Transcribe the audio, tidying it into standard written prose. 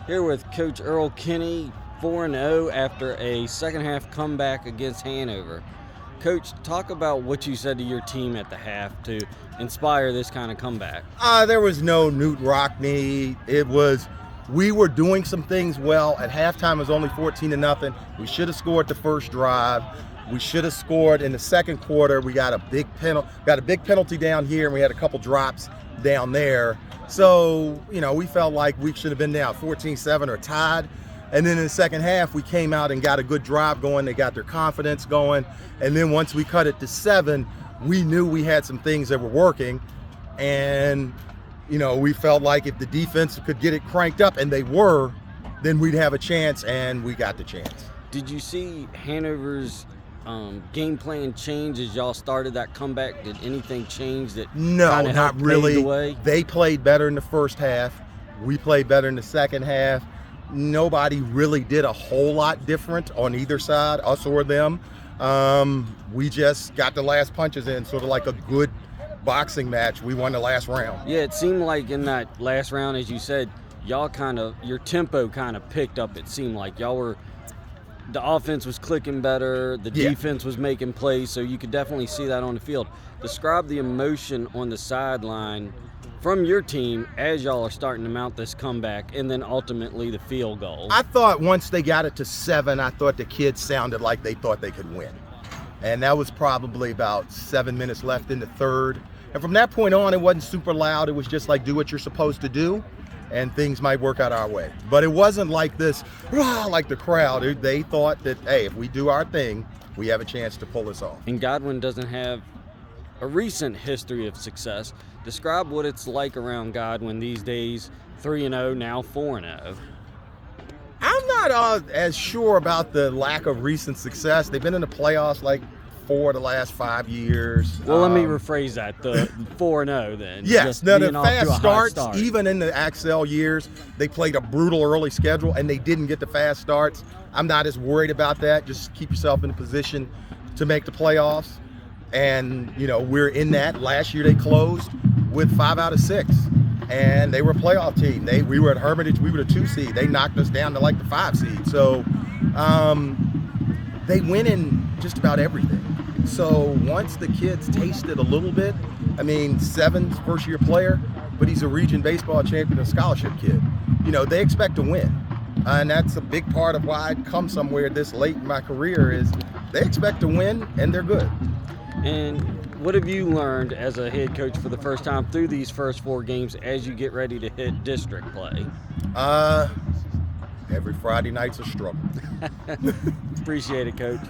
Here with Coach Earl Kinney, 4-0 after a second-half comeback against Hanover. Coach, talk about what you said to your team at the half to inspire this kind of comeback. There was no Newt Rockney. We were doing some things well. At halftime, it was only 14-0. We should have scored the first drive. We should have scored in the second quarter. We got a big penalty down here, and we had a couple drops down there. So, we felt like we should have been down 14-7 or tied. And then in the second half, we came out and got a good drive going. They got their confidence going. And then once we cut it to 7, we knew we had some things that were working. And, we felt like if the defense could get it cranked up, and they were, then we'd have a chance, and we got the chance. Did you see Hanover's game plan change as y'all started that comeback? Did anything change that No, not really. pave the way? They played better in the first half. We played better in the second half. Nobody really did a whole lot different on either side, us or them. We just got the last punches in, sort of like a good boxing match. We won the last round. Yeah, it seemed like in that last round, as you said, your tempo kind of picked up. It seemed like the offense was clicking better, the defense was making plays, so you could definitely see that on the field. Describe the emotion on the sideline from your team as y'all are starting to mount this comeback, and then ultimately the field goal. I thought once they got it to 7, I thought the kids sounded like they thought they could win. And that was probably about 7 minutes left in the third. And from that point on, it wasn't super loud. It was just like, do what you're supposed to do, and things might work out our way. But it wasn't like this, like the crowd. They thought that, hey, if we do our thing, we have a chance to pull this off. And Godwin doesn't have a recent history of success. Describe what it's like around Godwin these days, 3-0, now 4-0. I'm not as sure about the lack of recent success. They've been in the playoffs like 4 of the last 5 years. Well, let me rephrase that. The 4-0 then. Yes, the fast starts, start. even in the Axel years, they played a brutal early schedule and they didn't get the fast starts. I'm not as worried about that. Just keep yourself in a position to make the playoffs. And, we're in that. Last year they closed with 5 out of 6. And they were a playoff team. We were at Hermitage. We were the 2 seed. They knocked us down to like the 5 seed. So they win in just about everything. So once the kids tasted a little bit, Seven's first-year player, but he's a region baseball champion and scholarship kid. They expect to win. And that's a big part of why I come somewhere this late in my career is they expect to win, and they're good. And what have you learned as a head coach for the first time through these first 4 games as you get ready to hit district play? Every Friday night's a struggle. Appreciate it, Coach.